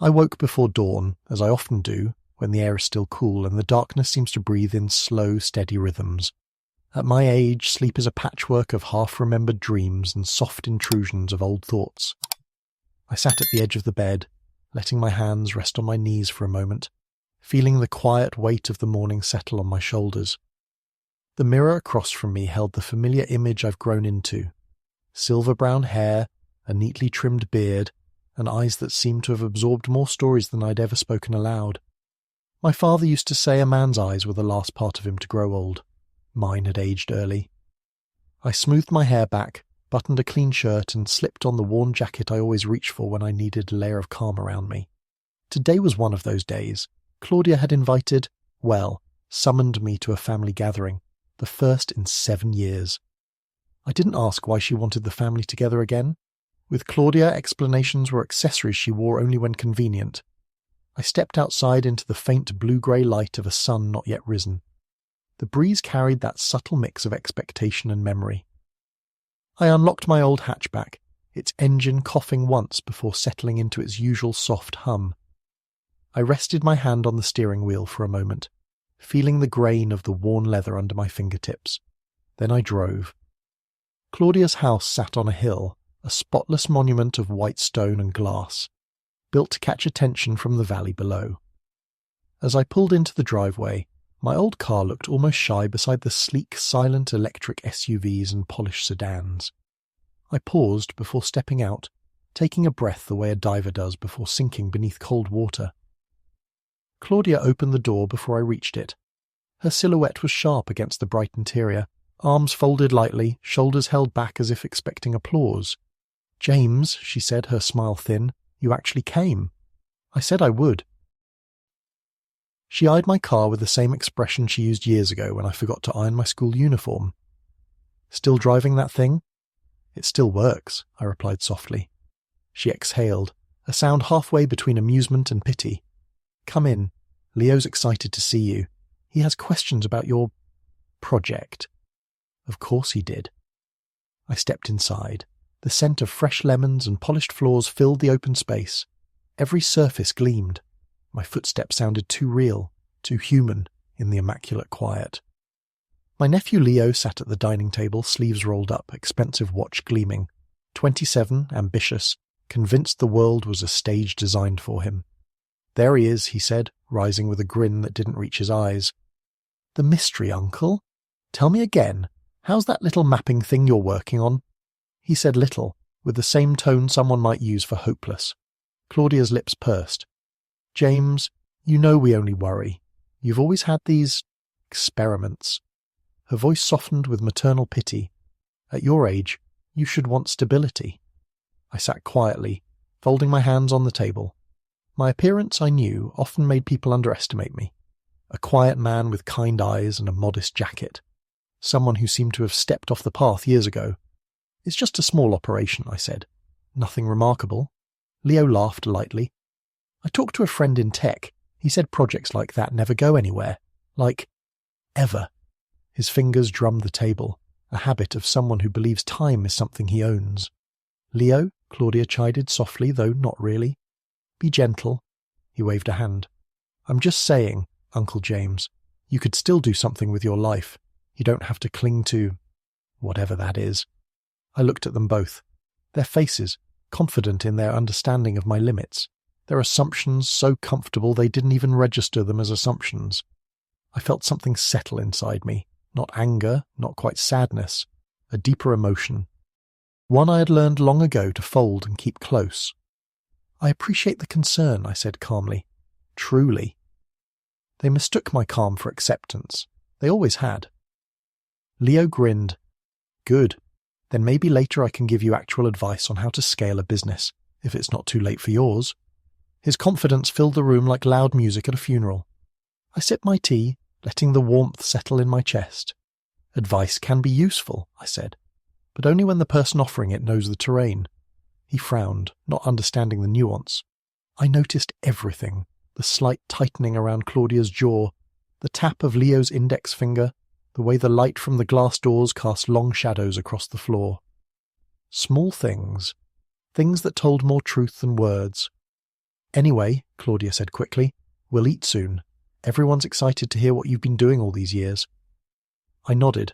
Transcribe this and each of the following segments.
I woke before dawn, as I often do, when the air is still cool and the darkness seems to breathe in slow, steady rhythms. At my age, sleep is a patchwork of half-remembered dreams and soft intrusions of old thoughts. I sat at the edge of the bed, letting my hands rest on my knees for a moment, feeling the quiet weight of the morning settle on my shoulders. The mirror across from me held the familiar image I've grown into. Silver-brown hair, a neatly trimmed beard, and eyes that seemed to have absorbed more stories than I'd ever spoken aloud. My father used to say a man's eyes were the last part of him to grow old. Mine had aged early. I smoothed my hair back, buttoned a clean shirt, and slipped on the worn jacket I always reached for when I needed a layer of calm around me. Today was one of those days. Claudia had summoned me to a family gathering, the first in 7 years. I didn't ask why she wanted the family together again. With Claudia, explanations were accessories she wore only when convenient. I stepped outside into the faint blue-grey light of a sun not yet risen. The breeze carried that subtle mix of expectation and memory. I unlocked my old hatchback, its engine coughing once before settling into its usual soft hum. I rested my hand on the steering wheel for a moment, feeling the grain of the worn leather under my fingertips. Then I drove. Claudia's house sat on a hill, a spotless monument of white stone and glass, built to catch attention from the valley below. As I pulled into the driveway, my old car looked almost shy beside the sleek, silent electric SUVs and polished sedans. I paused before stepping out, taking a breath the way a diver does before sinking beneath cold water. Claudia opened the door before I reached it. Her silhouette was sharp against the bright interior, arms folded lightly, shoulders held back as if expecting applause. "James," she said, her smile thin, "you actually came." I said I would. She eyed my car with the same expression she used years ago when I forgot to iron my school uniform. "Still driving that thing?" "It still works," I replied softly. She exhaled, a sound halfway between amusement and pity. "Come in. Leo's excited to see you. He has questions about your project." Of course he did. I stepped inside. The scent of fresh lemons and polished floors filled the open space. Every surface gleamed. My footsteps sounded too real, too human, in the immaculate quiet. My nephew Leo sat at the dining table, sleeves rolled up, expensive watch gleaming. 27, ambitious, convinced the world was a stage designed for him. "There he is," he said, rising with a grin that didn't reach his eyes. "The mystery, Uncle? Tell me again, how's that little mapping thing you're working on?" He said little, with the same tone someone might use for hopeless. Claudia's lips pursed. "James, you know we only worry. You've always had these experiments." Her voice softened with maternal pity. "At your age, you should want stability." I sat quietly, folding my hands on the table. My appearance, I knew, often made people underestimate me. A quiet man with kind eyes and a modest jacket. Someone who seemed to have stepped off the path years ago. "It's just a small operation," I said. "Nothing remarkable." Leo laughed lightly. "I talked to a friend in tech. He said projects like that never go anywhere. Like, ever." His fingers drummed the table, a habit of someone who believes time is something he owns. "Leo," Claudia chided softly, though not really. "Be gentle." He waved a hand. "I'm just saying, Uncle James, you could still do something with your life. You don't have to cling to whatever that is." I looked at them both. Their faces, confident in their understanding of my limits. Their assumptions so comfortable they didn't even register them as assumptions. I felt something settle inside me. Not anger, not quite sadness. A deeper emotion. One I had learned long ago to fold and keep close. "I appreciate the concern," I said calmly. "Truly." They mistook my calm for acceptance. They always had. Leo grinned. "Good. Then maybe later I can give you actual advice on how to scale a business, if it's not too late for yours." His confidence filled the room like loud music at a funeral. I sipped my tea, letting the warmth settle in my chest. "Advice can be useful," I said, "but only when the person offering it knows the terrain." He frowned, not understanding the nuance. I noticed everything. The slight tightening around Claudia's jaw, the tap of Leo's index finger, the way the light from the glass doors cast long shadows across the floor. Small things. Things that told more truth than words. Anyway, Claudia said quickly, we'll eat soon. Everyone's excited to hear what you've been doing all these years. I nodded,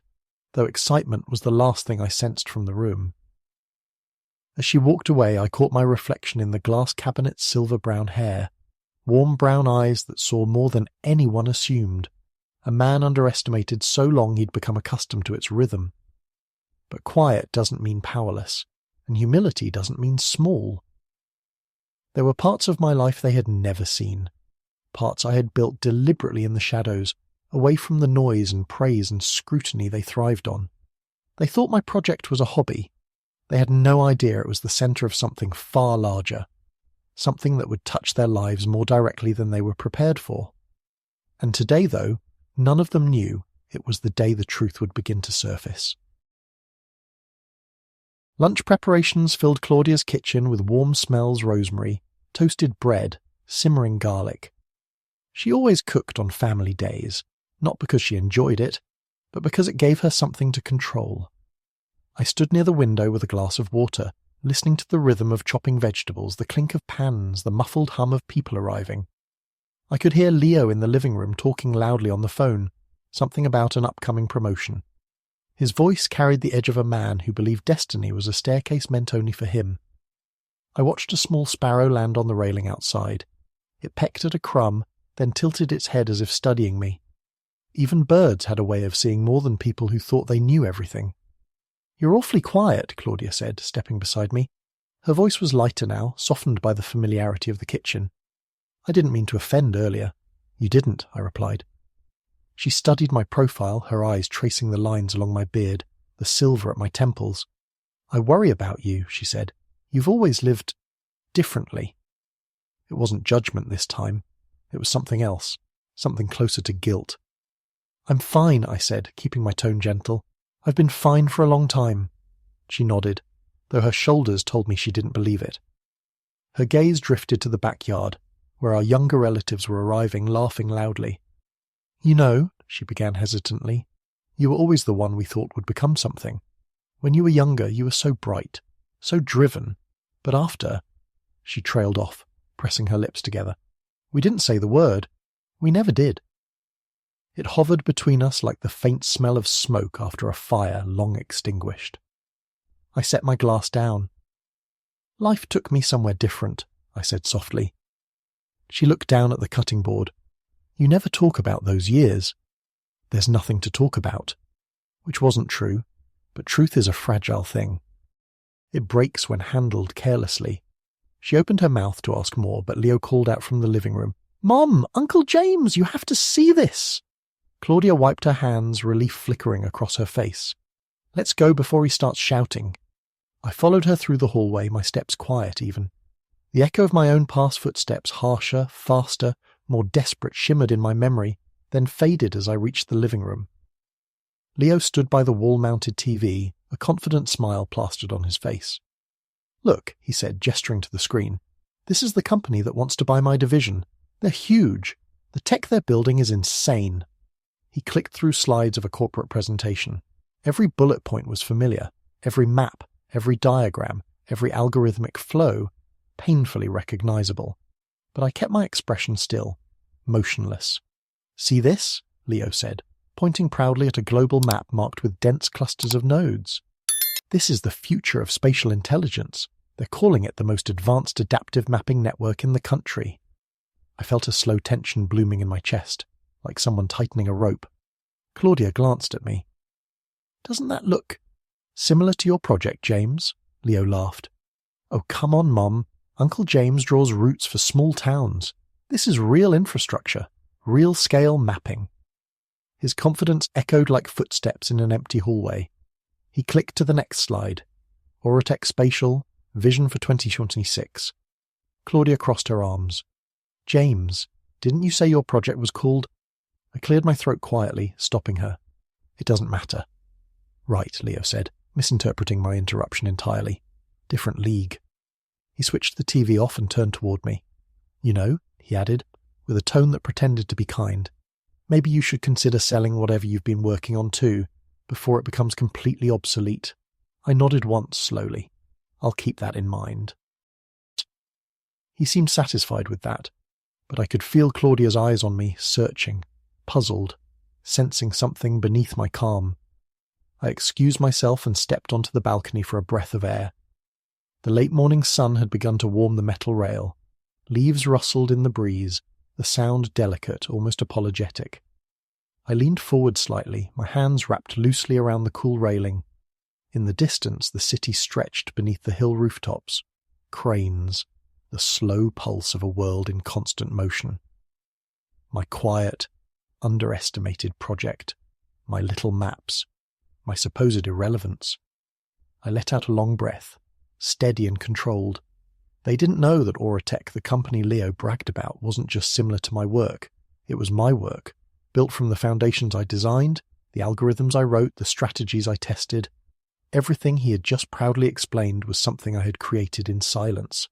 though excitement was the last thing I sensed from the room. As she walked away, I caught my reflection in the glass cabinet's silver-brown hair, warm brown eyes that saw more than anyone assumed. A man underestimated so long he'd become accustomed to its rhythm. But quiet doesn't mean powerless, and humility doesn't mean small. There were parts of my life they had never seen, parts I had built deliberately in the shadows, away from the noise and praise and scrutiny they thrived on. They thought my project was a hobby. They had no idea it was the centre of something far larger, something that would touch their lives more directly than they were prepared for. And today, though, none of them knew it was the day the truth would begin to surface. Lunch preparations filled Claudia's kitchen with warm smells rosemary, toasted bread, simmering garlic. She always cooked on family days, not because she enjoyed it, but because it gave her something to control. I stood near the window with a glass of water, listening to the rhythm of chopping vegetables, the clink of pans, the muffled hum of people arriving. I could hear Leo in the living room talking loudly on the phone, something about an upcoming promotion. His voice carried the edge of a man who believed destiny was a staircase meant only for him. I watched a small sparrow land on the railing outside. It pecked at a crumb, then tilted its head as if studying me. Even birds had a way of seeing more than people who thought they knew everything. "You're awfully quiet," Claudia said, stepping beside me. Her voice was lighter now, softened by the familiarity of the kitchen. "I didn't mean to offend earlier." "You didn't," I replied. She studied my profile, her eyes tracing the lines along my beard, the silver at my temples. "I worry about you," she said. "You've always lived differently." It wasn't judgment this time. It was something else, something closer to guilt. "I'm fine," I said, keeping my tone gentle. "I've been fine for a long time." She nodded, though her shoulders told me she didn't believe it. Her gaze drifted to the backyard, where our younger relatives were arriving, laughing loudly. "You know," she began hesitantly, "you were always the one we thought would become something. When you were younger, you were so bright, so driven. But after—" She trailed off, pressing her lips together. "We didn't say the word. We never did." It hovered between us like the faint smell of smoke after a fire long extinguished. I set my glass down. "Life took me somewhere different," I said softly. She looked down at the cutting board. "You never talk about those years." "There's nothing to talk about." Which wasn't true, but truth is a fragile thing. It breaks when handled carelessly. She opened her mouth to ask more, but Leo called out from the living room, "Mom, Uncle James, you have to see this!" Claudia wiped her hands, relief flickering across her face. "Let's go before he starts shouting." I followed her through the hallway, my steps quiet even. The echo of my own past footsteps, harsher, faster, more desperate, shimmered in my memory, then faded as I reached the living room. Leo stood by the wall-mounted TV, a confident smile plastered on his face. "Look," he said, gesturing to the screen. "This is the company that wants to buy my division. They're huge. The tech they're building is insane." He clicked through slides of a corporate presentation. Every bullet point was familiar, every map, every diagram, every algorithmic flow, painfully recognizable. But I kept my expression still, motionless. "See this?" Leo said, pointing proudly at a global map marked with dense clusters of nodes. "This is the future of spatial intelligence. They're calling it the most advanced adaptive mapping network in the country." I felt a slow tension blooming in my chest, like someone tightening a rope. Claudia glanced at me. "Doesn't that look similar to your project, James?" Leo laughed. "Oh, come on, Mom. Uncle James draws routes for small towns. This is real infrastructure, real-scale mapping." His confidence echoed like footsteps in an empty hallway. He clicked to the next slide. Orotech Spatial, Vision for 2026. Claudia crossed her arms. "James, didn't you say your project was called—" I cleared my throat quietly, stopping her. "It doesn't matter." "Right," Leo said, misinterpreting my interruption entirely. "Different league." He switched the TV off and turned toward me. "You know," he added, with a tone that pretended to be kind, "maybe you should consider selling whatever you've been working on too, before it becomes completely obsolete." I nodded once, slowly. "I'll keep that in mind." He seemed satisfied with that, but I could feel Claudia's eyes on me, searching, puzzled, sensing something beneath my calm. I excused myself and stepped onto the balcony for a breath of air. The late morning sun had begun to warm the metal rail. Leaves rustled in the breeze, the sound delicate, almost apologetic. I leaned forward slightly, my hands wrapped loosely around the cool railing. In the distance, the city stretched beneath the hill rooftops. Cranes, the slow pulse of a world in constant motion. My quiet, underestimated project, my little maps, my supposed irrelevance. I let out a long breath, steady and controlled. They didn't know that Auratech, the company Leo bragged about, wasn't just similar to my work. It was my work, built from the foundations I designed, the algorithms I wrote, the strategies I tested. Everything he had just proudly explained was something I had created in silence.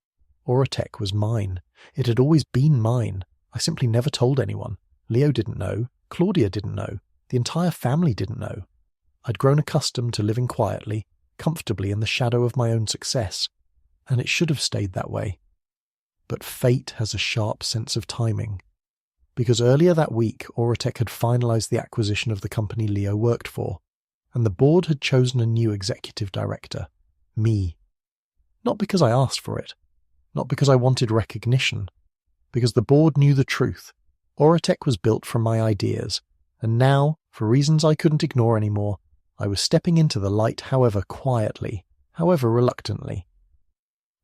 Auratech was mine. It had always been mine. I simply never told anyone. Leo didn't know. Claudia didn't know. The entire family didn't know. I'd grown accustomed to living quietly, comfortably in the shadow of my own success, and it should have stayed that way. But fate has a sharp sense of timing. Because earlier that week, Auratech had finalized the acquisition of the company Leo worked for, and the board had chosen a new executive director, me. Not because I asked for it, not because I wanted recognition, because the board knew the truth. Auratech was built from my ideas, and now, for reasons I couldn't ignore anymore, I was stepping into the light, however quietly, however reluctantly.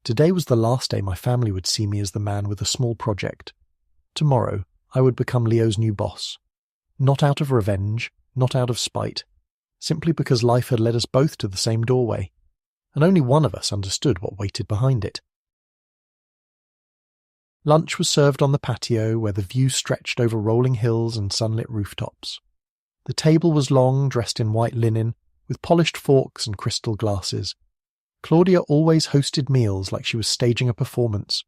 Today was the last day my family would see me as the man with a small project. Tomorrow, I would become Leo's new boss. Not out of revenge, not out of spite, simply because life had led us both to the same doorway, and only one of us understood what waited behind it. Lunch was served on the patio where the view stretched over rolling hills and sunlit rooftops. The table was long, dressed in white linen, with polished forks and crystal glasses. Claudia always hosted meals like she was staging a performance.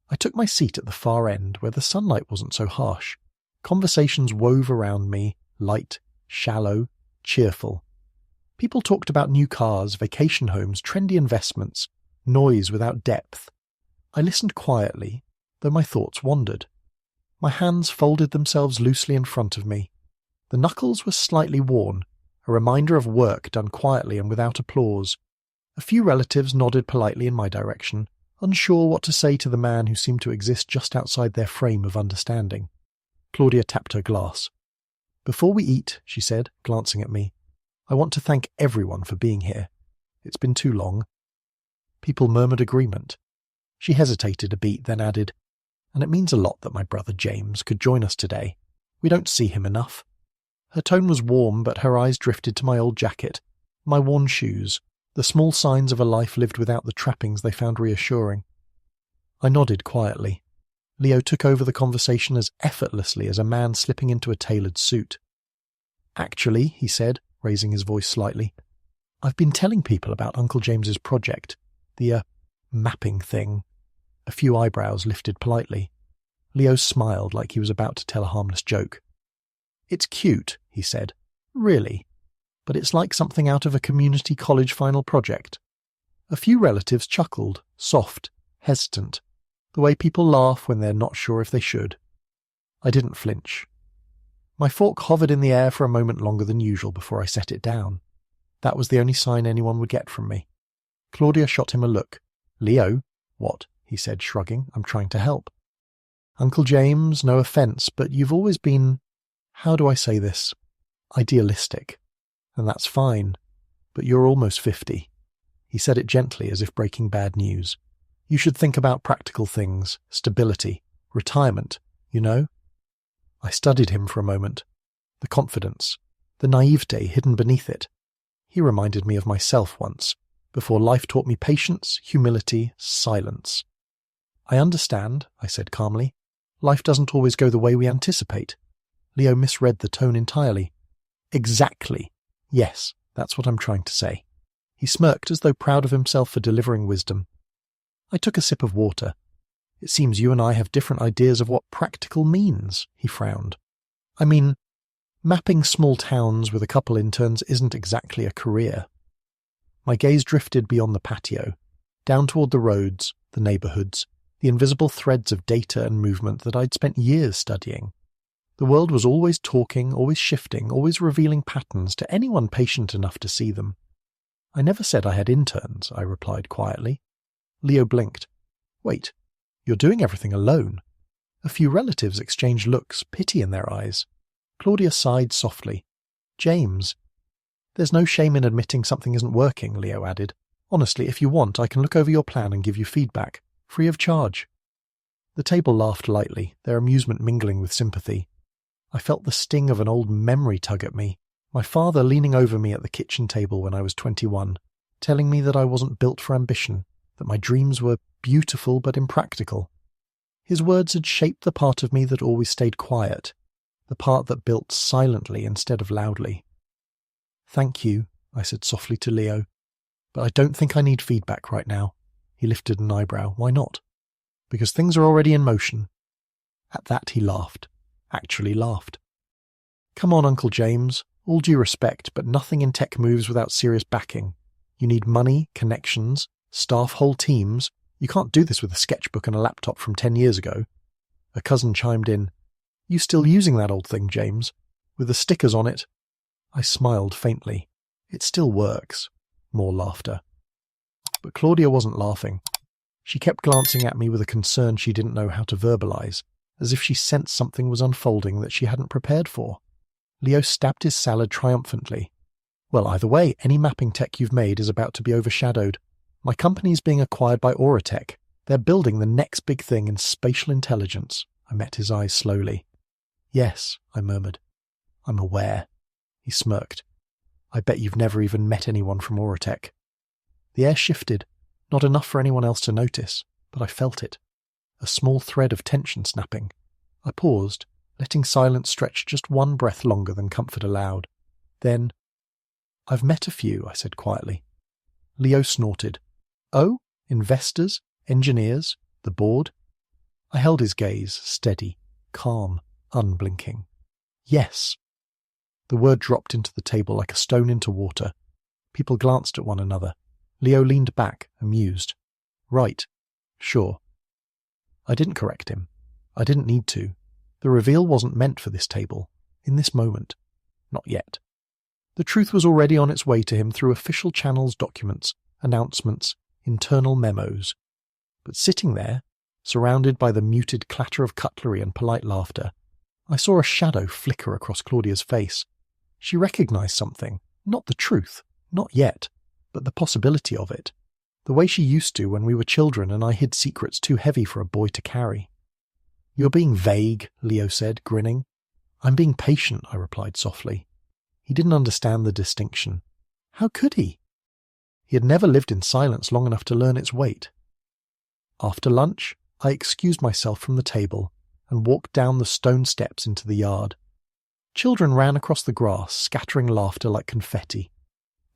I took my seat at the far end where the sunlight wasn't so harsh. Conversations wove around me, light, shallow, cheerful. People talked about new cars, vacation homes, trendy investments, noise without depth. I listened quietly, though my thoughts wandered. My hands folded themselves loosely in front of me. The knuckles were slightly worn, a reminder of work done quietly and without applause. A few relatives nodded politely in my direction, unsure what to say to the man who seemed to exist just outside their frame of understanding. Claudia tapped her glass. "Before we eat," she said, glancing at me, "I want to thank everyone for being here. It's been too long." People murmured agreement. She hesitated a beat, then added, "And it means a lot that my brother James could join us today. We don't see him enough." Her tone was warm, but her eyes drifted to my old jacket, my worn shoes, the small signs of a life lived without the trappings they found reassuring. I nodded quietly. Leo took over the conversation as effortlessly as a man slipping into a tailored suit. "Actually," he said, raising his voice slightly, "I've been telling people about Uncle James's project, the, mapping thing." A few eyebrows lifted politely. Leo smiled like he was about to tell a harmless joke. "It's cute," he said. "Really. But it's like something out of a community college final project." A few relatives chuckled, soft, hesitant, the way people laugh when they're not sure if they should. I didn't flinch. My fork hovered in the air for a moment longer than usual before I set it down. That was the only sign anyone would get from me. Claudia shot him a look. "Leo?" "What?" he said, shrugging. "I'm trying to help." "Uncle James, no offense, but you've always been, how do I say this, idealistic. And that's fine. But you're almost 50. He said it gently, as if breaking bad news. "You should think about practical things, stability, retirement, you know?" I studied him for a moment. The confidence, the naivete hidden beneath it. He reminded me of myself once, before life taught me patience, humility, silence. "I understand," I said calmly. "Life doesn't always go the way we anticipate." Leo misread the tone entirely. "Exactly. Yes, that's what I'm trying to say." He smirked as though proud of himself for delivering wisdom. I took a sip of water. "It seems you and I have different ideas of what practical means," he frowned. "I mean, mapping small towns with a couple interns isn't exactly a career." My gaze drifted beyond the patio, down toward the roads, the neighborhoods, the invisible threads of data and movement that I'd spent years studying. The world was always talking, always shifting, always revealing patterns to anyone patient enough to see them. I never said I had interns, I replied quietly. Leo blinked. Wait, you're doing everything alone. A few relatives exchanged looks, pity in their eyes. Claudia sighed softly. James. There's no shame in admitting something isn't working, Leo added. Honestly, if you want, I can look over your plan and give you feedback, free of charge. The table laughed lightly, their amusement mingling with sympathy. I felt the sting of an old memory tug at me, my father leaning over me at the kitchen table when I was 21, telling me that I wasn't built for ambition, that my dreams were beautiful but impractical. His words had shaped the part of me that always stayed quiet, the part that built silently instead of loudly. Thank you, I said softly to Leo, but I don't think I need feedback right now. He lifted an eyebrow. Why not? Because things are already in motion. At that he laughed. Actually laughed. Come on, Uncle James. All due respect, but nothing in tech moves without serious backing. You need money, connections, staff whole teams. You can't do this with a sketchbook and a laptop from 10 years ago. A cousin chimed in. You still using that old thing, James? With the stickers on it? I smiled faintly. It still works. More laughter. But Claudia wasn't laughing. She kept glancing at me with a concern she didn't know how to verbalize, as if she sensed something was unfolding that she hadn't prepared for. Leo stabbed his salad triumphantly. Well, either way, any mapping tech you've made is about to be overshadowed. My company's being acquired by Auratech. They're building the next big thing in spatial intelligence. I met his eyes slowly. Yes, I murmured. I'm aware. He smirked. I bet you've never even met anyone from Auratech. The air shifted, not enough for anyone else to notice, but I felt it. A small thread of tension snapping. I paused, letting silence stretch just one breath longer than comfort allowed. Then, I've met a few, I said quietly. Leo snorted. Oh, investors, engineers, the board? I held his gaze, steady, calm, unblinking. Yes. The word dropped into the table like a stone into water. People glanced at one another. Leo leaned back, amused. Right. Sure. I didn't correct him. I didn't need to. The reveal wasn't meant for this table, in this moment. Not yet. The truth was already on its way to him through official channels, documents, announcements, internal memos. But sitting there, surrounded by the muted clatter of cutlery and polite laughter, I saw a shadow flicker across Claudia's face. She recognized something, not the truth, not yet, but the possibility of it, the way she used to when we were children and I hid secrets too heavy for a boy to carry. You're being vague, Leo said, grinning. I'm being patient, I replied softly. He didn't understand the distinction. How could he? He had never lived in silence long enough to learn its weight. After lunch, I excused myself from the table and walked down the stone steps into the yard. Children ran across the grass, scattering laughter like confetti.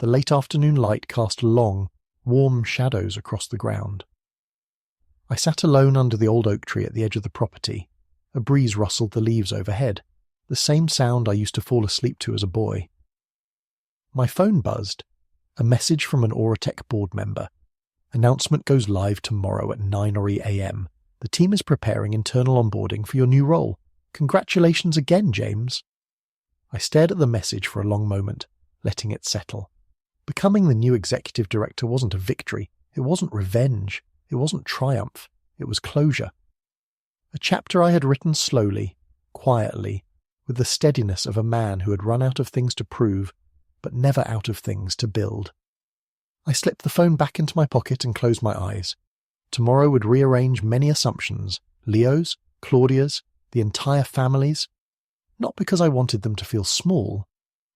The late afternoon light cast long, warm shadows across the ground. I sat alone under the old oak tree at the edge of the property. A breeze rustled the leaves overhead, the same sound I used to fall asleep to as a boy. My phone buzzed. A message from an Auratech board member. Announcement goes live tomorrow at 9 a.m. The team is preparing internal onboarding for your new role. Congratulations again, James. I stared at the message for a long moment, letting it settle. Becoming the new executive director wasn't a victory. It wasn't revenge. It wasn't triumph. It was closure. A chapter I had written slowly, quietly, with the steadiness of a man who had run out of things to prove, but never out of things to build. I slipped the phone back into my pocket and closed my eyes. Tomorrow would rearrange many assumptions, Leo's, Claudia's, the entire family's, not because I wanted them to feel small,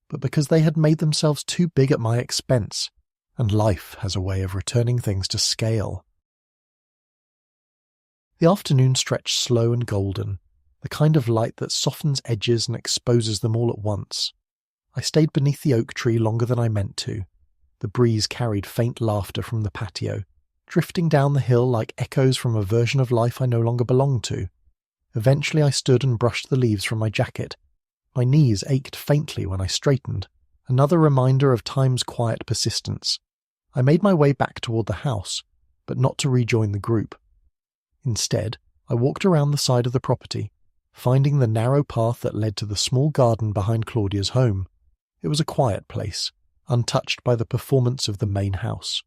but because they had made themselves too big at my expense, and life has a way of returning things to scale. The afternoon stretched slow and golden, the kind of light that softens edges and exposes them all at once. I stayed beneath the oak tree longer than I meant to. The breeze carried faint laughter from the patio, drifting down the hill like echoes from a version of life I no longer belonged to. Eventually I stood and brushed the leaves from my jacket. My knees ached faintly when I straightened, another reminder of time's quiet persistence. I made my way back toward the house, but not to rejoin the group. Instead, I walked around the side of the property, finding the narrow path that led to the small garden behind Claudia's home. It was a quiet place, untouched by the performance of the main house.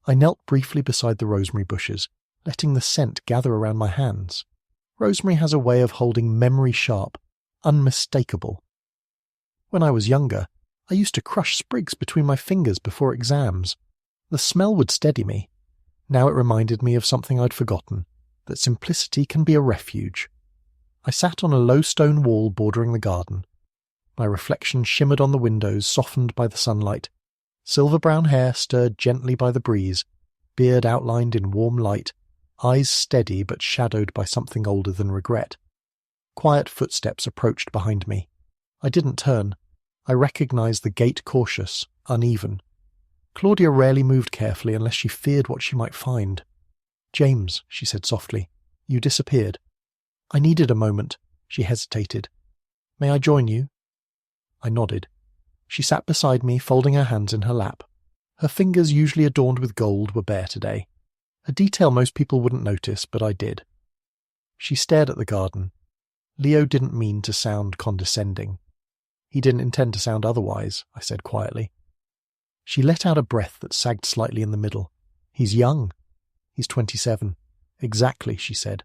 I knelt briefly beside the rosemary bushes, letting the scent gather around my hands. Rosemary has a way of holding memory sharp, unmistakable. When I was younger, I used to crush sprigs between my fingers before exams. The smell would steady me. Now it reminded me of something I'd forgotten, that simplicity can be a refuge. I sat on a low stone wall bordering the garden. My reflection shimmered on the windows, softened by the sunlight. Silver-brown hair stirred gently by the breeze, beard outlined in warm light, eyes steady but shadowed by something older than regret. Quiet footsteps approached behind me. I didn't turn. I recognized the gait cautious, uneven. Claudia rarely moved carefully unless she feared what she might find. "James," she said softly, "you disappeared." I needed a moment. She hesitated. "May I join you?" I nodded. She sat beside me, folding her hands in her lap. Her fingers, usually adorned with gold, were bare today. A detail most people wouldn't notice, but I did. She stared at the garden. Leo didn't mean to sound condescending. He didn't intend to sound otherwise, I said quietly. She let out a breath that sagged slightly in the middle. "He's young." "He's 27. "Exactly," she said.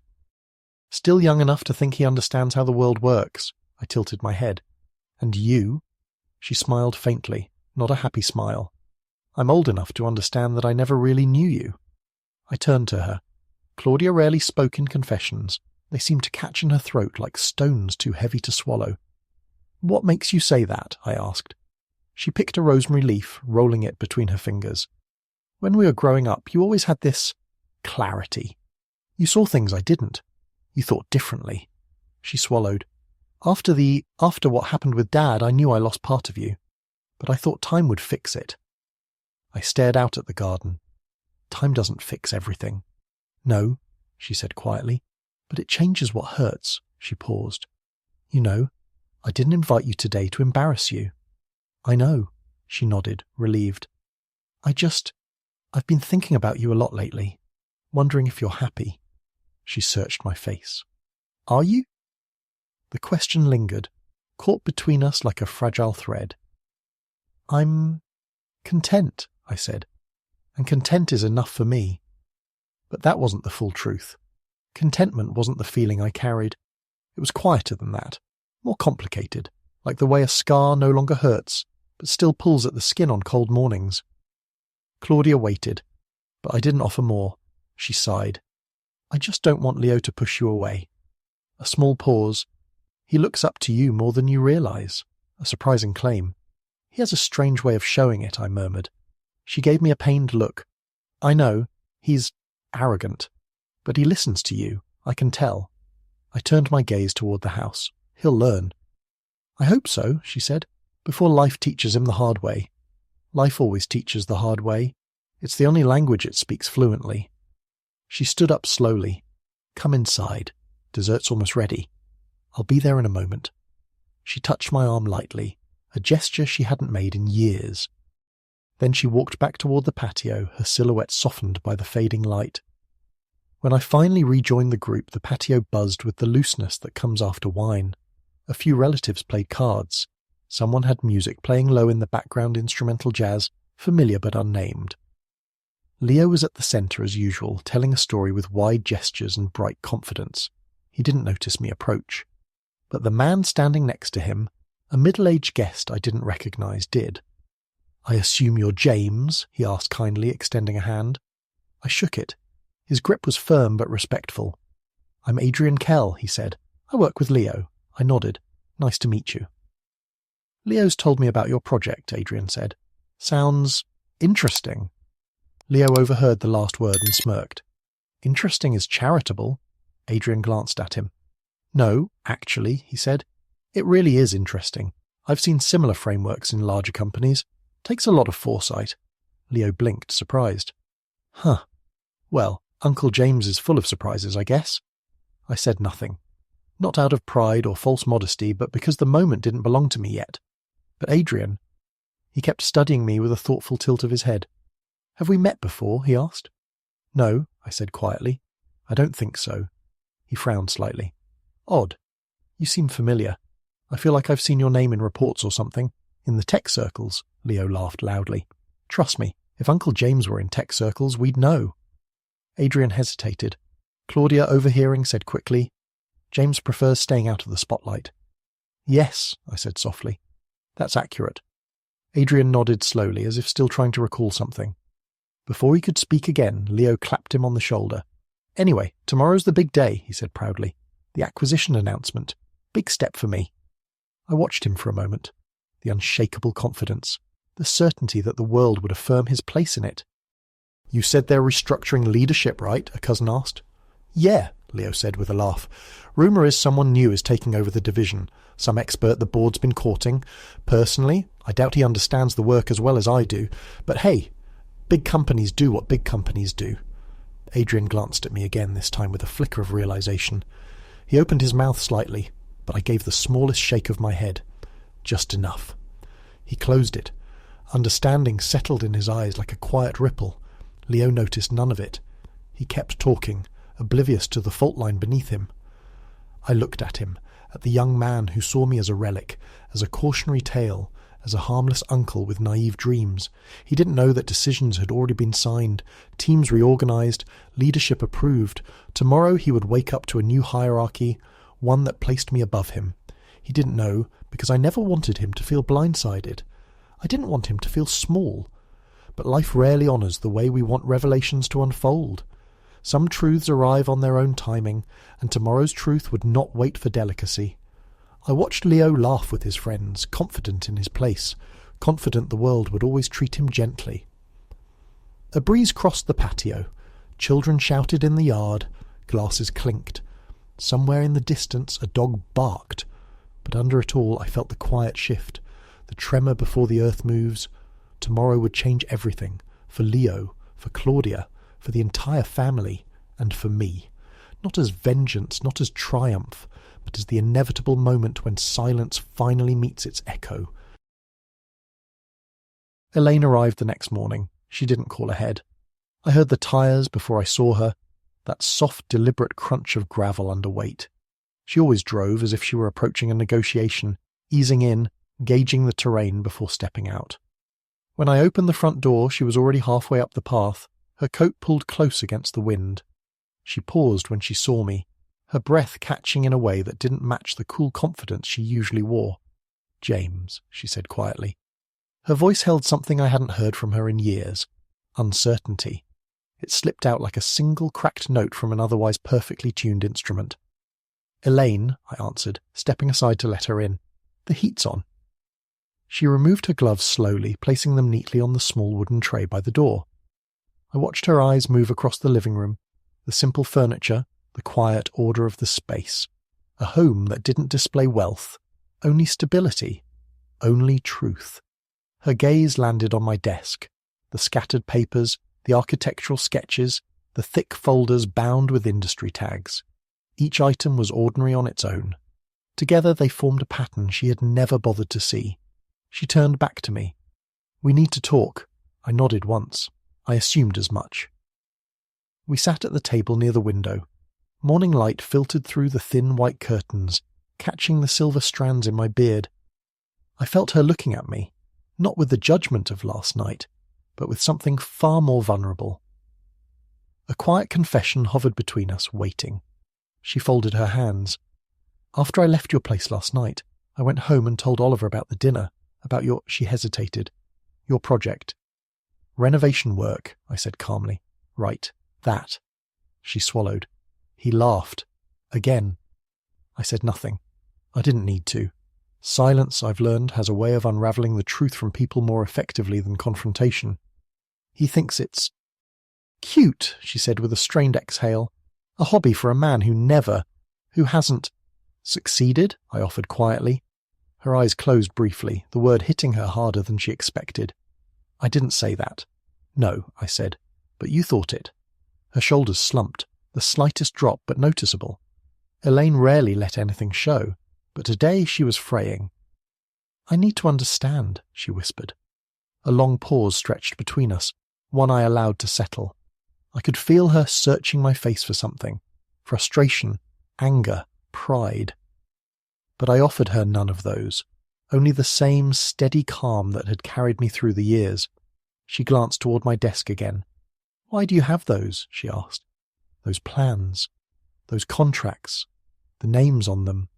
"Still young enough to think he understands how the world works." I tilted my head. "And you?" She smiled faintly, not a happy smile. "I'm old enough to understand that I never really knew you." I turned to her. Claudia rarely spoke in confessions. They seemed to catch in her throat like stones too heavy to swallow. "What makes you say that?" I asked. She picked a rosemary leaf, rolling it between her fingers. "When we were growing up, you always had this clarity. You saw things I didn't. You thought differently." She swallowed. After what happened with Dad, I knew I lost part of you. But I thought time would fix it." I stared out at the garden. "Time doesn't fix everything." "No," she said quietly, "but it changes what hurts." She paused. "You know, I didn't invite you today to embarrass you." "I know," she nodded, relieved. I've been thinking about you a lot lately, wondering if you're happy." She searched my face. "Are you?" The question lingered, caught between us like a fragile thread. "I'm content," I said, "and content is enough for me." But that wasn't the full truth. Contentment wasn't the feeling I carried. It was quieter than that, more complicated, like the way a scar no longer hurts, but still pulls at the skin on cold mornings. Claudia waited, but I didn't offer more. She sighed. "I just don't want Leo to push you away." A small pause. "He looks up to you more than you realize." A surprising claim. "He has a strange way of showing it," I murmured. She gave me a pained look. "I know, he's arrogant, but he listens to you, I can tell." I turned my gaze toward the house. "He'll learn." "I hope so," she said, "before life teaches him the hard way." Life always teaches the hard way. It's the only language it speaks fluently. She stood up slowly. "Come inside. Dessert's almost ready. I'll be there in a moment." She touched my arm lightly, a gesture she hadn't made in years. Then she walked back toward the patio, her silhouette softened by the fading light. When I finally rejoined the group, the patio buzzed with the looseness that comes after wine. A few relatives played cards. Someone had music playing low in the background, instrumental jazz, familiar but unnamed. Leo was at the center as usual, telling a story with wide gestures and bright confidence. He didn't notice me approach. But the man standing next to him, a middle-aged guest I didn't recognize, did. "I assume you're James?" he asked kindly, extending a hand. I shook it. His grip was firm but respectful. "I'm Adrian Kell," he said. "I work with Leo." I nodded. "Nice to meet you." "Leo's told me about your project," Adrian said. "Sounds interesting." Leo overheard the last word and smirked. "Interesting is charitable." Adrian glanced at him. "No, actually," he said. "It really is interesting. I've seen similar frameworks in larger companies. Takes a lot of foresight." Leo blinked, surprised. "Huh. Well, Uncle James is full of surprises, I guess." I said nothing. Not out of pride or false modesty, but because the moment didn't belong to me yet. But Adrian... He kept studying me with a thoughtful tilt of his head. "Have we met before?" he asked. "No," I said quietly. I don't think so. He frowned slightly. Odd. You seem familiar. I feel like I've seen your name in reports or something. In the tech circles, Leo laughed loudly. Trust me, if Uncle James were in tech circles, we'd know. Adrian hesitated. Claudia, overhearing, said quickly, James prefers staying out of the spotlight. Yes, I said softly. That's accurate. Adrian nodded slowly, as if still trying to recall something. Before he could speak again, Leo clapped him on the shoulder. Anyway, tomorrow's the big day, he said proudly. The acquisition announcement. Big step for me. I watched him for a moment. The unshakable confidence. The certainty that the world would affirm his place in it. You said they're restructuring leadership, right? A cousin asked. Yeah, Leo said with a laugh. Rumour is someone new is taking over the division. Some expert the board's been courting. Personally, I doubt he understands the work as well as I do. But hey, big companies do what big companies do. Adrian glanced at me again, this time with a flicker of realisation. He opened his mouth slightly, but I gave the smallest shake of my head. Just enough. He closed it. Understanding settled in his eyes like a quiet ripple. Leo noticed none of it. He kept talking, oblivious to the fault line beneath him. I looked at him, at the young man who saw me as a relic, as a cautionary tale, as a harmless uncle with naive dreams. He didn't know that decisions had already been signed, teams reorganised, leadership approved. Tomorrow he would wake up to a new hierarchy, one that placed me above him. He didn't know, because I never wanted him to feel blindsided. I didn't want him to feel small. But life rarely honours the way we want revelations to unfold. Some truths arrive on their own timing, and tomorrow's truth would not wait for delicacy. I watched Leo laugh with his friends, confident in his place, confident the world would always treat him gently. A breeze crossed the patio. Children shouted in the yard. Glasses clinked. Somewhere in the distance a dog barked. But under it all I felt the quiet shift, the tremor before the earth moves. Tomorrow would change everything, for Leo, for Claudia, for the entire family, and for me. Not as vengeance, not as triumph, but as the inevitable moment when silence finally meets its echo. Elaine arrived the next morning. She didn't call ahead. I heard the tyres before I saw her, that soft, deliberate crunch of gravel under weight. She always drove as if she were approaching a negotiation, easing in, gauging the terrain before stepping out. When I opened the front door, she was already halfway up the path, her coat pulled close against the wind. She paused when she saw me, her breath catching in a way that didn't match the cool confidence she usually wore. James, she said quietly. Her voice held something I hadn't heard from her in years. Uncertainty. It slipped out like a single cracked note from an otherwise perfectly tuned instrument. Elaine, I answered, stepping aside to let her in. The heat's on. She removed her gloves slowly, placing them neatly on the small wooden tray by the door. I watched her eyes move across the living room, the simple furniture, the quiet order of the space. A home that didn't display wealth, only stability, only truth. Her gaze landed on my desk, the scattered papers, the architectural sketches, the thick folders bound with industry tags. Each item was ordinary on its own. Together they formed a pattern she had never bothered to see. She turned back to me. We need to talk. I nodded once. I assumed as much. We sat at the table near the window. Morning light filtered through the thin white curtains, catching the silver strands in my beard. I felt her looking at me, not with the judgment of last night, but with something far more vulnerable. A quiet confession hovered between us, waiting. She folded her hands. After I left your place last night, I went home and told Oliver about the dinner, about your... She hesitated. Your project. Renovation work, I said calmly. Right, that. She swallowed. He laughed. Again. I said nothing. I didn't need to. Silence, I've learned, has a way of unravelling the truth from people more effectively than confrontation. He thinks it's cute, she said with a strained exhale. A hobby for a man who hasn't succeeded, I offered quietly. Her eyes closed briefly, the word hitting her harder than she expected. I didn't say that. No, I said, but you thought it. Her shoulders slumped, the slightest drop but noticeable. Elaine rarely let anything show, but today she was fraying. I need to understand, she whispered. A long pause stretched between us, one I allowed to settle. I could feel her searching my face for something. Frustration, anger, pride. But I offered her none of those, only the same steady calm that had carried me through the years. She glanced toward my desk again. "Why do you have those?" she asked. "Those plans, those contracts, the names on them."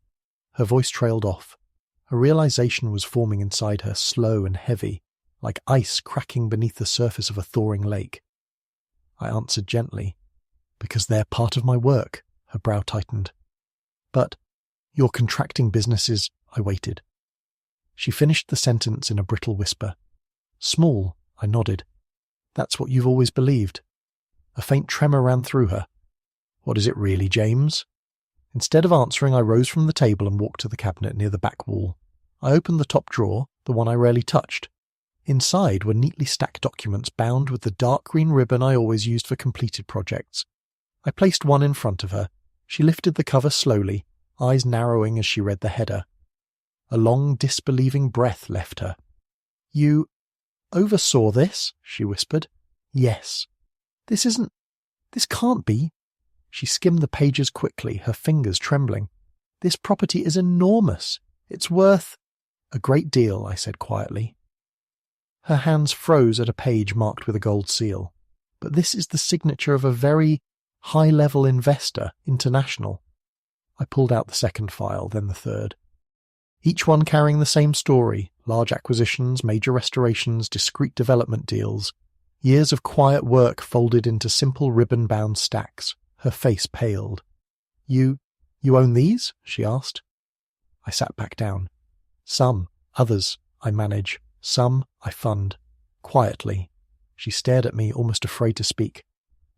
Her voice trailed off. A realization was forming inside her, slow and heavy, like ice cracking beneath the surface of a thawing lake. I answered gently, "Because they're part of my work." Her brow tightened. "But your contracting businesses—" I waited. She finished the sentence in a brittle whisper. "Small," I nodded. "That's what you've always believed." A faint tremor ran through her. "What is it really, James?" Instead of answering, I rose from the table and walked to the cabinet near the back wall. I opened the top drawer, the one I rarely touched. Inside were neatly stacked documents bound with the dark green ribbon I always used for completed projects. I placed one in front of her. She lifted the cover slowly, eyes narrowing as she read the header. A long, disbelieving breath left her. "You oversaw this?" she whispered. "Yes. This can't be." She skimmed the pages quickly, her fingers trembling. "This property is enormous. It's worth—" "A great deal," I said quietly. Her hands froze at a page marked with a gold seal. "But this is the signature of a very high-level investor, international." I pulled out the second file, then the third. Each one carrying the same story: large acquisitions, major restorations, discreet development deals. Years of quiet work folded into simple ribbon-bound stacks. Her face paled. You own these?" she asked. I sat back down. "Some, others I manage. Some I fund. Quietly." She stared at me, almost afraid to speak.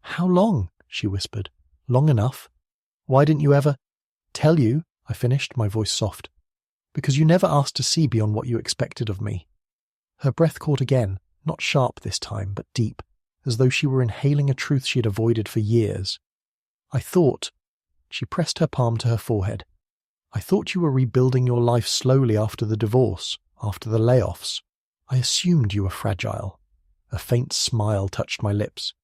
"How long?" she whispered. "Long enough. Why didn't you ever—" "Tell you," I finished, my voice soft. "Because you never asked to see beyond what you expected of me." Her breath caught again, not sharp this time, but deep, as though she were inhaling a truth she had avoided for years. "I thought—" She pressed her palm to her forehead. "I thought you were rebuilding your life slowly after the divorce, after the layoffs. I assumed you were fragile." A faint smile touched my lips.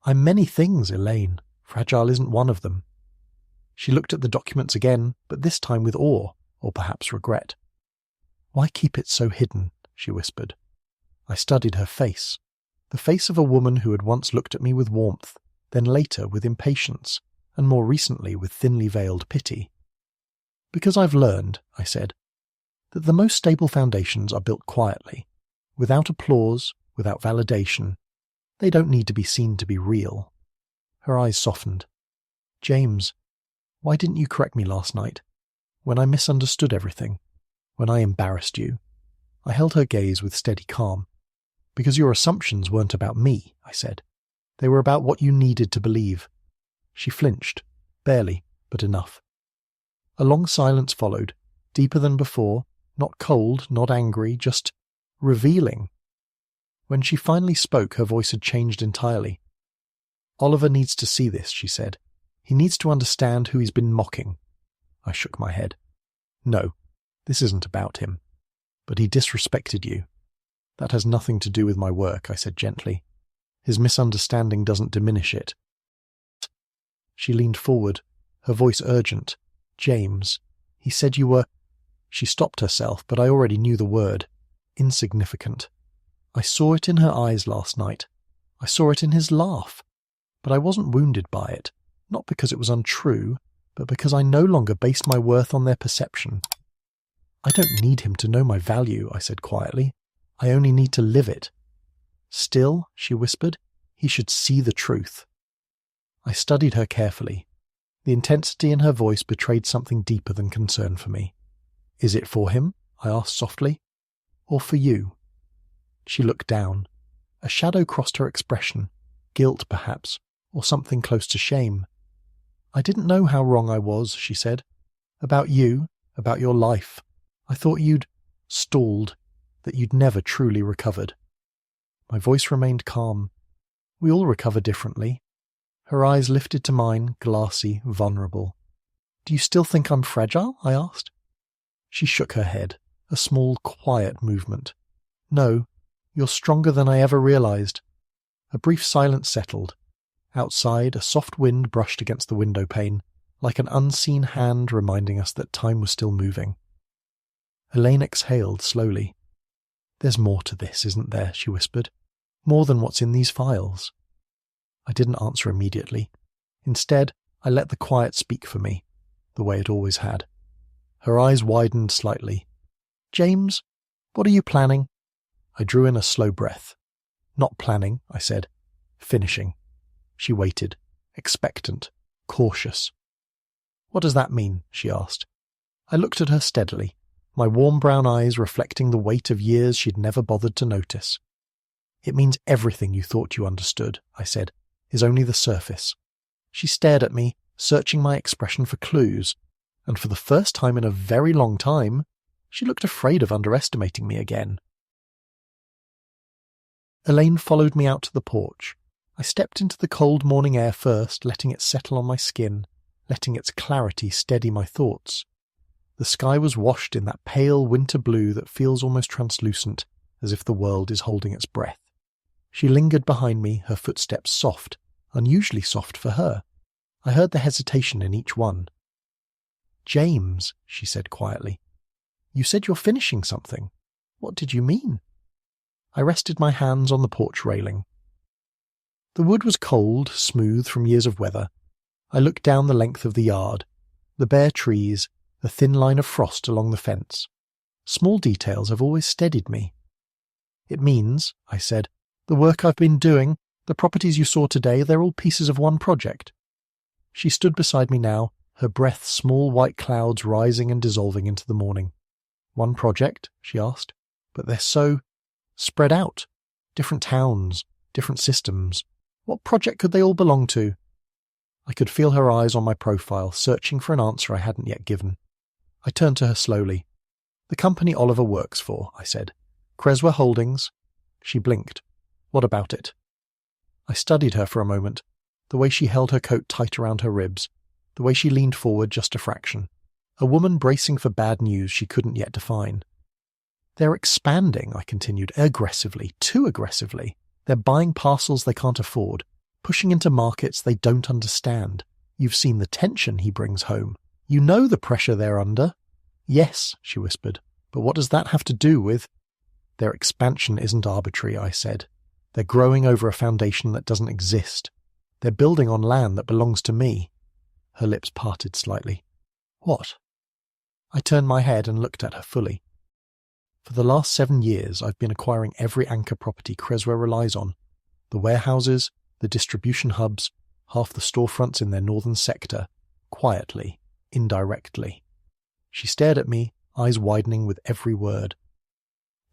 "I'm many things, Elaine. Fragile isn't one of them." She looked at the documents again, but this time with awe, or perhaps regret. "Why keep it so hidden?" she whispered. I studied her face, the face of a woman who had once looked at me with warmth, then later with impatience, and more recently with thinly veiled pity. "Because I've learned," I said, "that the most stable foundations are built quietly, without applause, without validation. They don't need to be seen to be real." Her eyes softened. "James, why didn't you correct me last night? When I misunderstood everything? When I embarrassed you?" I held her gaze with steady calm. "Because your assumptions weren't about me," I said. "They were about what you needed to believe." She flinched, barely, but enough. A long silence followed, deeper than before, not cold, not angry, just revealing. When she finally spoke, her voice had changed entirely. "Oliver needs to see this," she said. "He needs to understand who he's been mocking." I shook my head. "No, this isn't about him. But he disrespected you." "That has nothing to do with my work," I said gently. "His misunderstanding doesn't diminish it." She leaned forward, her voice urgent. "James, he said you were—" She stopped herself, but I already knew the word. Insignificant. I saw it in her eyes last night. I saw it in his laugh. But I wasn't wounded by it, not because it was untrue, but because I no longer based my worth on their perception. "I don't need him to know my value," I said quietly. "I only need to live it." "Still," she whispered, "he should see the truth." I studied her carefully. The intensity in her voice betrayed something deeper than concern for me. "Is it for him?" I asked softly. "Or for you?" She looked down. A shadow crossed her expression, guilt perhaps, or something close to shame. "I didn't know how wrong I was," she said. "About you, about your life. I thought you'd stalled, that you'd never truly recovered." My voice remained calm. "We all recover differently." Her eyes lifted to mine, glassy, vulnerable. "Do you still think I'm fragile?" I asked. She shook her head, a small, quiet movement. "No, you're stronger than I ever realized." A brief silence settled, Outside, a soft wind brushed against the window pane, like an unseen hand reminding us that time was still moving. Elaine exhaled slowly. "There's more to this, isn't there?" she whispered. "More than what's in these files." I didn't answer immediately. Instead, I let the quiet speak for me, the way it always had. Her eyes widened slightly. "James, what are you planning?" I drew in a slow breath. "Not planning," I said. "Finishing." She waited, expectant, cautious. "What does that mean?" she asked. I looked at her steadily, my warm brown eyes reflecting the weight of years she'd never bothered to notice. "It means everything you thought you understood," I said, "is only the surface." She stared at me, searching my expression for clues, and for the first time in a very long time, she looked afraid of underestimating me again. Elaine followed me out to the porch. I stepped into the cold morning air first, letting it settle on my skin, letting its clarity steady my thoughts. The sky was washed in that pale winter blue that feels almost translucent, as if the world is holding its breath. She lingered behind me, her footsteps soft, unusually soft for her. I heard the hesitation in each one. "James," she said quietly, "you said you're finishing something. What did you mean?" I rested my hands on the porch railing. The wood was cold, smooth from years of weather. I looked down the length of the yard, the bare trees, the thin line of frost along the fence. Small details have always steadied me. "It means," I said, "the work I've been doing, the properties you saw today, they're all pieces of one project." She stood beside me now, her breath small white clouds rising and dissolving into the morning. "One project?" she asked. "But they're so spread out. Different towns, different systems. What project could they all belong to?" I could feel her eyes on my profile, searching for an answer I hadn't yet given. I turned to her slowly. "The company Oliver works for," I said. "Creswell Holdings." She blinked. "What about it?" I studied her for a moment, the way she held her coat tight around her ribs, the way she leaned forward just a fraction. A woman bracing for bad news she couldn't yet define. "They're expanding," I continued, "aggressively, too aggressively. They're buying parcels they can't afford, pushing into markets they don't understand. You've seen the tension he brings home. You know the pressure they're under." "Yes," she whispered, "but what does that have to do with—" "Their expansion isn't arbitrary," I said. "They're growing over a foundation that doesn't exist. They're building on land that belongs to me." Her lips parted slightly. "What?" I turned my head and looked at her fully. "For the last 7 years, I've been acquiring every anchor property Creswell relies on. The warehouses, the distribution hubs, half the storefronts in their northern sector, quietly, indirectly." She stared at me, eyes widening with every word.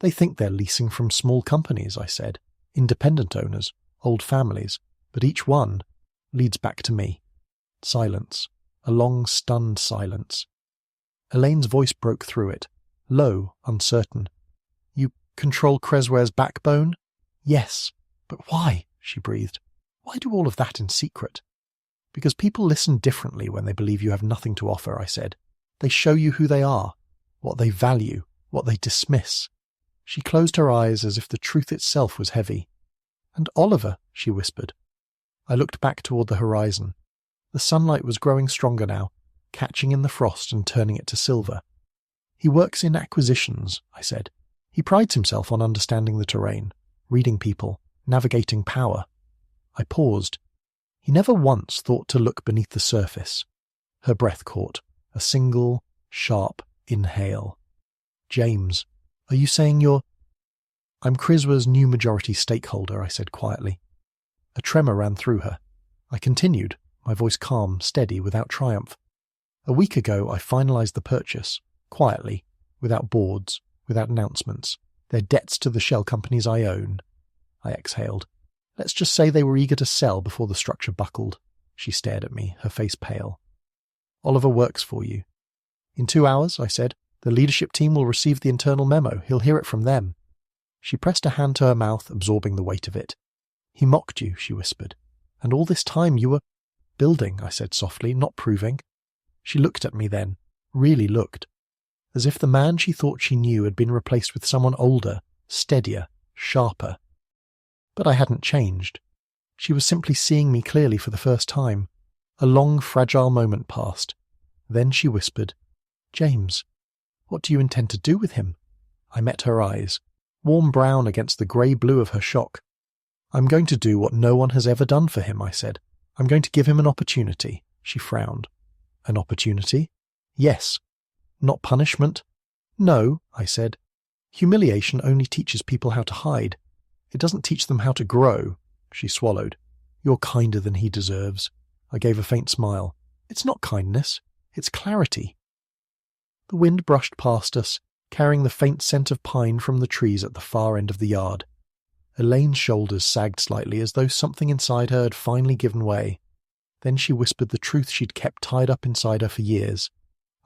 "They think they're leasing from small companies," I said. "Independent owners, old families, but each one leads back to me." Silence. A long, stunned silence. Elaine's voice broke through it, low, uncertain. "You control Cresware's backbone?" "Yes. But why?" she breathed. "Why do all of that in secret?" "Because people listen differently when they believe you have nothing to offer," I said. "They show you who they are, what they value, what they dismiss." She closed her eyes as if the truth itself was heavy. "And Oliver," she whispered. I looked back toward the horizon. The sunlight was growing stronger now, catching in the frost and turning it to silver. "He works in acquisitions," I said. "He prides himself on understanding the terrain, reading people, navigating power." I paused. He never once thought to look beneath the surface. Her breath caught, a single, sharp inhale. "James, are you saying you're—" "I'm Cresware's new majority stakeholder," I said quietly. A tremor ran through her. I continued, my voice calm, steady, without triumph. "A week ago I finalized the purchase, quietly, without boards, without announcements. They're debts to the shell companies I own." I exhaled. "Let's just say they were eager to sell before the structure buckled." She stared at me, her face pale. "Oliver works for you." "In 2 hours," I said, "the leadership team will receive the internal memo. He'll hear it from them." She pressed a hand to her mouth, absorbing the weight of it. "He mocked you," she whispered. "And all this time you were—" "Building," I said softly, "not proving." She looked at me then, really looked, as if the man she thought she knew had been replaced with someone older, steadier, sharper. But I hadn't changed. She was simply seeing me clearly for the first time. A long, fragile moment passed. Then she whispered, "James, what do you intend to do with him?" I met her eyes, warm brown against the grey blue of her shock. "I'm going to do what no one has ever done for him," I said. "I'm going to give him an opportunity." She frowned. "An opportunity?" "Yes." "Not punishment?" "No," I said. "Humiliation only teaches people how to hide. It doesn't teach them how to grow." She swallowed. "You're kinder than he deserves." I gave a faint smile. "It's not kindness. It's clarity." The wind brushed past us, carrying the faint scent of pine from the trees at the far end of the yard. Elaine's shoulders sagged slightly as though something inside her had finally given way. Then she whispered the truth she'd kept tied up inside her for years.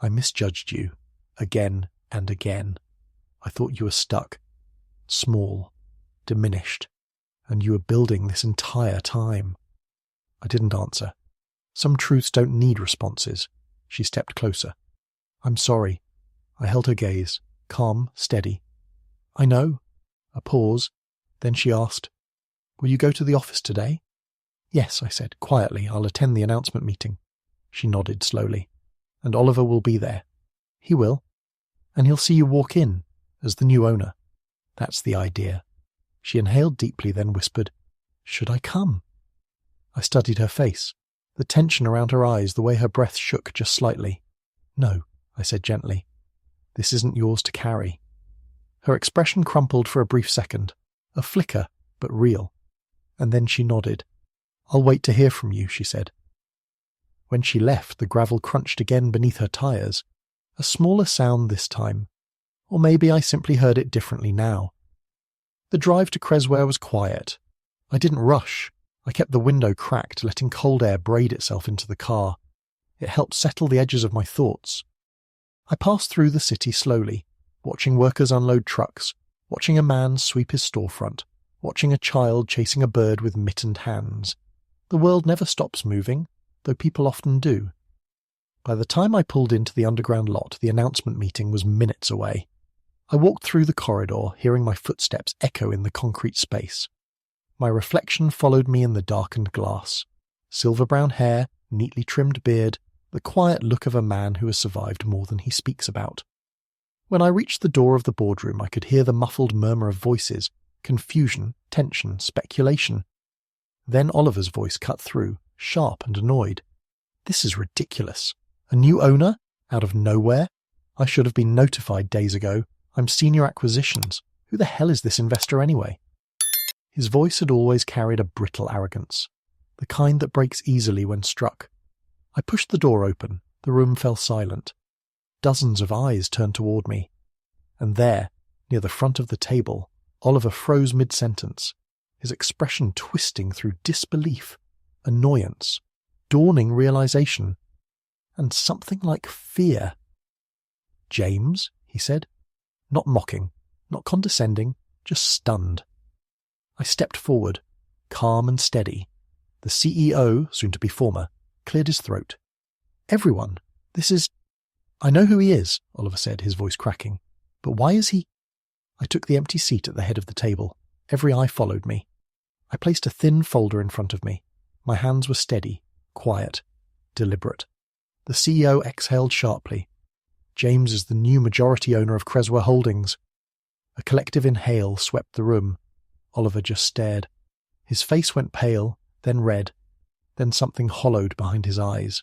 "I misjudged you. Again and again. I thought you were stuck. Small. Diminished. And you were building this entire time." I didn't answer. Some truths don't need responses. She stepped closer. "I'm sorry." I held her gaze, calm, steady. "I know." A pause. Then she asked, "Will you go to the office today?" "Yes," I said, quietly. "I'll attend the announcement meeting." She nodded slowly. "And Oliver will be there." "He will. And he'll see you walk in, as the new owner." "That's the idea." She inhaled deeply, then whispered, "Should I come?" I studied her face, the tension around her eyes, the way her breath shook just slightly. "No," I said gently. "This isn't yours to carry." Her expression crumpled for a brief second, a flicker, but real. And then she nodded. "I'll wait to hear from you," she said. When she left, the gravel crunched again beneath her tires, a smaller sound this time. Or maybe I simply heard it differently now. The drive to Cresware was quiet. I didn't rush. I kept the window cracked, letting cold air braid itself into the car. It helped settle the edges of my thoughts. I passed through the city slowly, watching workers unload trucks, watching a man sweep his storefront, watching a child chasing a bird with mittened hands. The world never stops moving, though people often do. By the time I pulled into the underground lot, the announcement meeting was minutes away. I walked through the corridor, hearing my footsteps echo in the concrete space. My reflection followed me in the darkened glass. Silver-brown hair, neatly trimmed beard, the quiet look of a man who has survived more than he speaks about. When I reached the door of the boardroom, I could hear the muffled murmur of voices, confusion, tension, speculation. Then Oliver's voice cut through, sharp and annoyed. "This is ridiculous. A new owner? Out of nowhere? I should have been notified days ago. I'm senior acquisitions. Who the hell is this investor anyway?" His voice had always carried a brittle arrogance, the kind that breaks easily when struck. I pushed the door open. The room fell silent. Dozens of eyes turned toward me. And there, near the front of the table, Oliver froze mid-sentence, his expression twisting through disbelief, annoyance, dawning realization, and something like fear. "James," he said, not mocking, not condescending, just stunned. I stepped forward, calm and steady. The CEO, soon to be former, cleared his throat. "Everyone, this is—" "I know who he is," Oliver said, his voice cracking. "But why is he—" I took the empty seat at the head of the table. Every eye followed me. I placed a thin folder in front of me. My hands were steady, quiet, deliberate. The CEO exhaled sharply. "James is the new majority owner of Cresware Holdings." A collective inhale swept the room. Oliver just stared. His face went pale, then red, then something hollowed behind his eyes.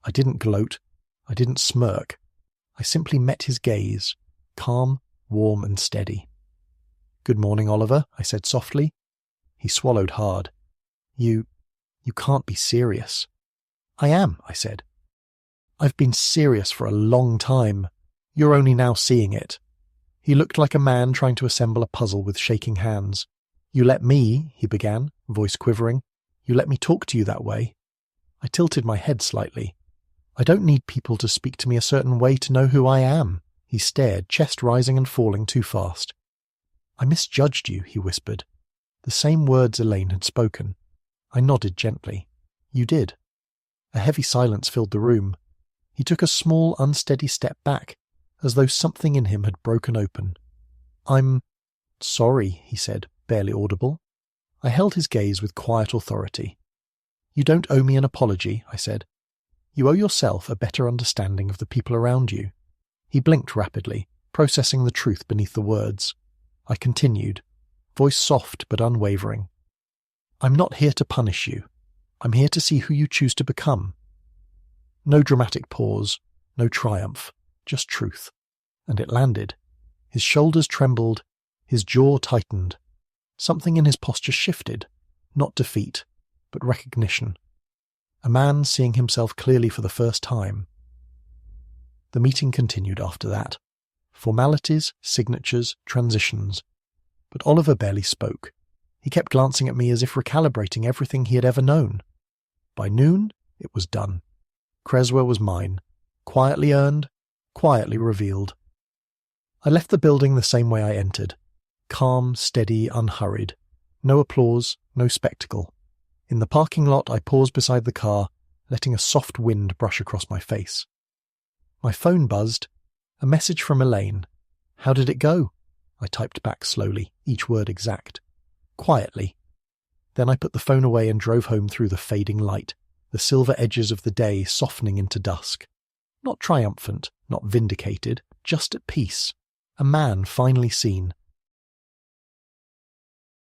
I didn't gloat. I didn't smirk. I simply met his gaze, calm, warm and steady. "Good morning, Oliver," I said softly. He swallowed hard. You can't be serious." "I am," I said. "I've been serious for a long time. You're only now seeing it." He looked like a man trying to assemble a puzzle with shaking hands. "You let me," he began, voice quivering. "You let me talk to you that way." I tilted my head slightly. "I don't need people to speak to me a certain way to know who I am." He stared, chest rising and falling too fast. "I misjudged you," he whispered. The same words Elaine had spoken. I nodded gently. "You did." A heavy silence filled the room. He took a small, unsteady step back, as though something in him had broken open. "I'm sorry," he said, barely audible. I held his gaze with quiet authority. "You don't owe me an apology," I said. "You owe yourself a better understanding of the people around you." He blinked rapidly, processing the truth beneath the words. I continued, voice soft but unwavering. "I'm not here to punish you. I'm here to see who you choose to become." No dramatic pause, no triumph, just truth. And it landed. His shoulders trembled, his jaw tightened. Something in his posture shifted, not defeat, but recognition. A man seeing himself clearly for the first time. The meeting continued after that. Formalities, signatures, transitions. But Oliver barely spoke. He kept glancing at me as if recalibrating everything he had ever known. By noon, it was done. Creswell was mine. Quietly earned, quietly revealed. I left the building the same way I entered. Calm, steady, unhurried. No applause, no spectacle. In the parking lot, I paused beside the car, letting a soft wind brush across my face. My phone buzzed. A message from Elaine. "How did it go?" I typed back slowly, each word exact. Quietly. Then I put the phone away and drove home through the fading light, the silver edges of the day softening into dusk. Not triumphant, not vindicated, just at peace. A man finally seen,